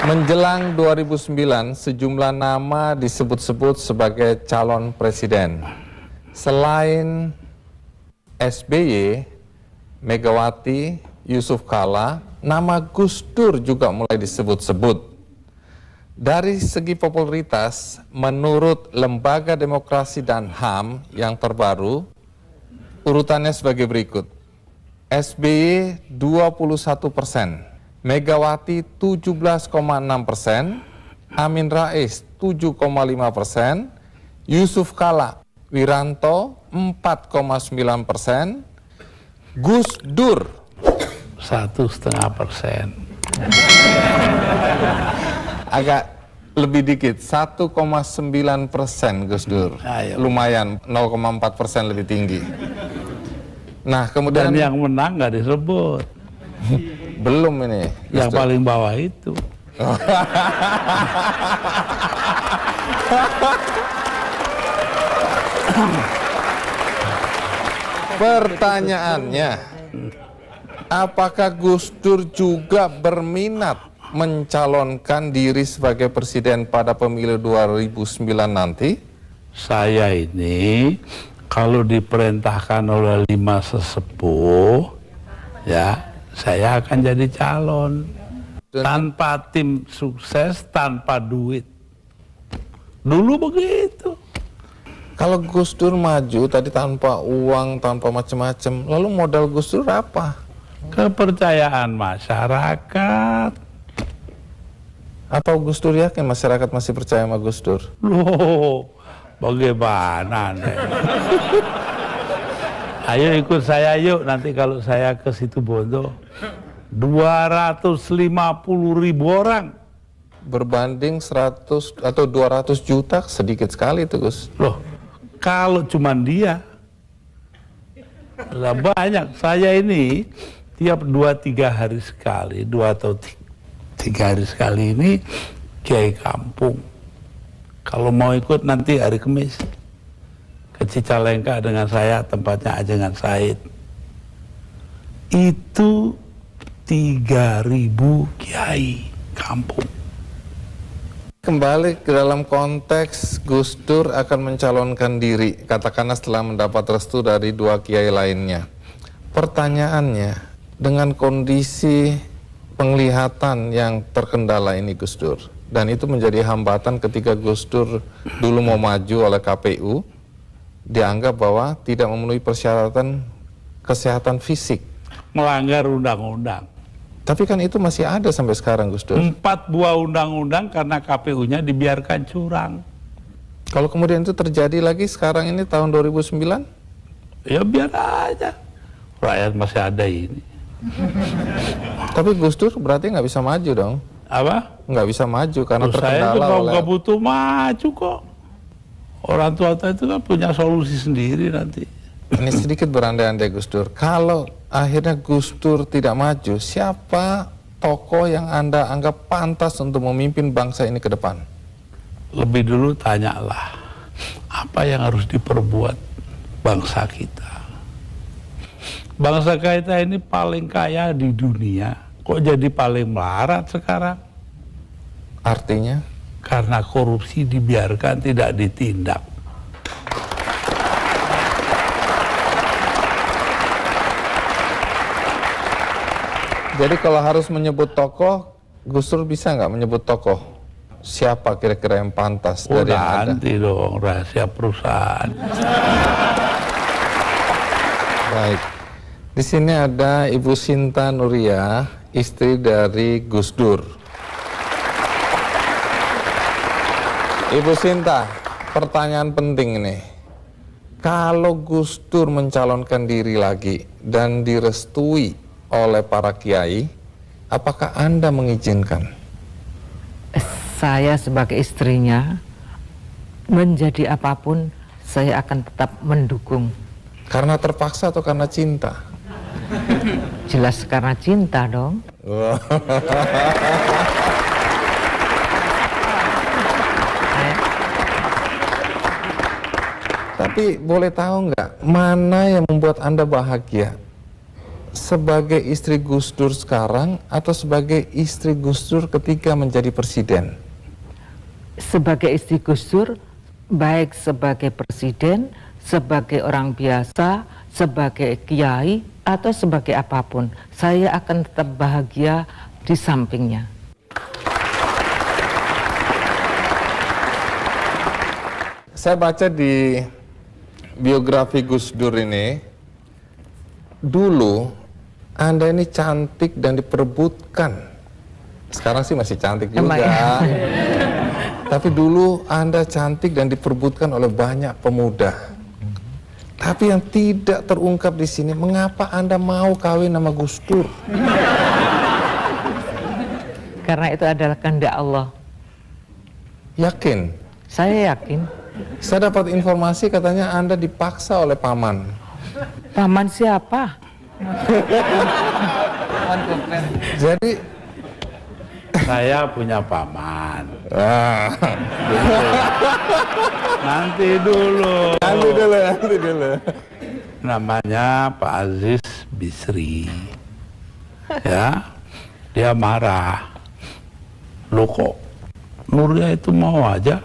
Menjelang 2009, sejumlah nama disebut-sebut sebagai calon presiden. Selain SBY, Megawati, Yusuf Kala, nama Gus Dur juga mulai disebut-sebut. Dari segi popularitas, menurut Lembaga Demokrasi dan HAM yang terbaru, urutannya sebagai berikut. SBY 21%. Megawati 17,6%, Amin Rais 7,5%, Yusuf Kala Wiranto 4,9%, Gus Dur 1,5%. agak lebih dikit 1,9% Gus Dur. Lumayan 0,4% lebih tinggi. Nah kemudian Dan yang menang nggak disebut. Belum ini. Yang paling bawah itu. Pertanyaannya, apakah Gus Dur juga berminat mencalonkan diri sebagai presiden pada pemilu 2009 nanti? Saya ini kalau diperintahkan oleh 5 sesepuh, ya saya akan jadi calon. Tanpa tim sukses, tanpa duit. Dulu begitu. Kalau Gus Dur maju tadi tanpa uang, tanpa macam-macam, lalu modal Gus Dur apa? Kepercayaan masyarakat. Atau Gus Dur yakin masyarakat masih percaya sama Gus Dur? Loh, bagaimana nih? Ayo ikut saya yuk, nanti kalau saya ke Situbondo 250.000 orang. Berbanding 100 atau 200 juta, sedikit sekali itu Gus. Loh, kalau cuman dia udah banyak. Saya ini tiap 2-3 hari sekali, 2 atau 3 hari sekali ini kiai kampung. Kalau mau ikut nanti hari Kamis ke Cicalengka dengan saya, tempatnya Ajengan Said. Itu 3.000 kiai kampung. Kembali ke dalam konteks Gus Dur akan mencalonkan diri, katakanlah setelah mendapat restu dari 2 kiai lainnya. Pertanyaannya, dengan kondisi penglihatan yang terkendala ini Gus Dur, dan itu menjadi hambatan ketika Gus Dur dulu mau maju oleh KPU, dianggap bahwa tidak memenuhi persyaratan kesehatan fisik. Melanggar undang-undang. Tapi kan itu masih ada sampai sekarang Gus Dur. 4 buah undang-undang karena KPU-nya dibiarkan curang. Kalau kemudian itu terjadi lagi sekarang ini tahun 2009? Ya biar aja. Rakyat masih ada ini. Tapi Gus Dur berarti nggak bisa maju dong? Apa? Nggak bisa maju karena Saya terkendala juga oleh... nggak butuh maju kok. Orang tua itu kan punya solusi sendiri nanti. Ini sedikit berandai-andai Gus Dur. Kalau akhirnya Gus Dur tidak maju, siapa tokoh yang Anda anggap pantas untuk memimpin bangsa ini ke depan? Lebih dulu tanyalah, apa yang harus diperbuat bangsa kita? Bangsa kita ini paling kaya di dunia, kok jadi paling melarat sekarang? Artinya? Karena korupsi dibiarkan, tidak ditindak. Jadi kalau harus menyebut tokoh, Gus Dur bisa nggak menyebut tokoh? Siapa kira-kira yang pantas dari yang ada? Nanti dong, rahasia perusahaan. Baik. Di sini ada Ibu Sinta Nuria, istri dari Gus Dur. Ibu Sinta, pertanyaan penting ini. Kalau Gus Dur mencalonkan diri lagi dan direstui oleh para kiai, apakah Anda mengizinkan? Saya sebagai istrinya, menjadi apapun, saya akan tetap mendukung. Karena terpaksa atau karena cinta? Jelas karena cinta dong. Tapi boleh tahu nggak, mana yang membuat Anda bahagia? sebagai istri Gus Dur sekarang atau sebagai istri Gus Dur ketika menjadi presiden? Sebagai istri Gus Dur, baik sebagai presiden, sebagai orang biasa, sebagai kiai, atau sebagai apapun, saya akan tetap bahagia di sampingnya. Saya baca di biografi Gus Dur ini, dulu Anda ini cantik dan diperebutkan. Sekarang sih masih cantik juga. Tapi dulu Anda cantik dan diperebutkan oleh banyak pemuda. Tapi yang tidak terungkap di sini, mengapa Anda mau kawin sama Gus Dur? Karena itu adalah kehendak Allah. Yakin? Saya yakin. Saya dapat informasi katanya Anda dipaksa oleh paman. Paman siapa? Jadi Saya punya paman. ah, Nanti dulu. nanti dulu. Namanya Pak Aziz Bisri. Ya, dia marah. Loh kok Nurya itu mau aja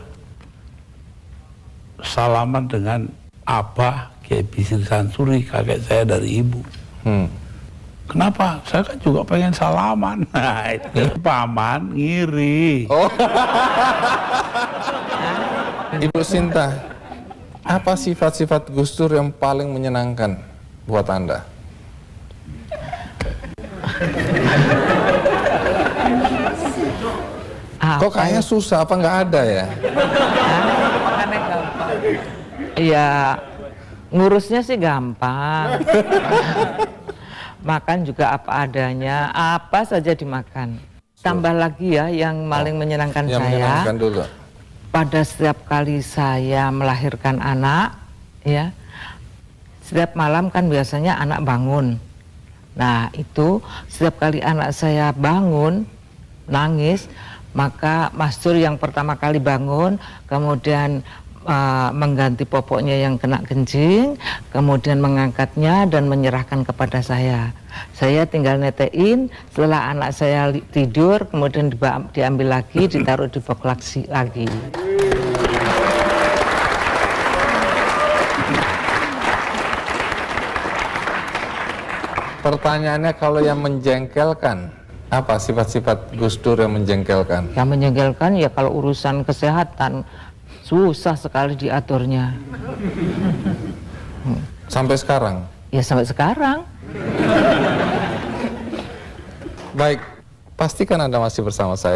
salaman dengan Abah Kiai Bisri Sansuri, kakek saya dari ibu. Kenapa? Saya kan juga pengen salaman. Nah, itu paman ngiri. Oh. Ibu Sinta, apa sifat-sifat Gus Dur yang paling menyenangkan buat Anda? Kok kayaknya susah, apa nggak ada ya? Iya, ngurusnya sih gampang. Makan juga apa adanya, apa saja dimakan. Tambah lagi ya yang paling menyenangkan Yang saya. menyenangkan dulu. Pada setiap kali saya melahirkan anak, ya, setiap malam kan biasanya anak bangun. Nah itu setiap kali anak saya bangun nangis, maka Mas Dur yang pertama kali bangun, kemudian mengganti popoknya yang kena kencing, kemudian mengangkatnya dan menyerahkan kepada saya. Saya tinggal netein, setelah anak saya tidur, kemudian diambil lagi, ditaruh di box lagi. Pertanyaannya, kalau yang menjengkelkan, apa sifat-sifat Gus Dur yang menjengkelkan? Yang menjengkelkan ya kalau urusan kesehatan, susah sekali diaturnya. Sampai sekarang? Ya sampai sekarang. Baik, pastikan Anda masih bersama saya di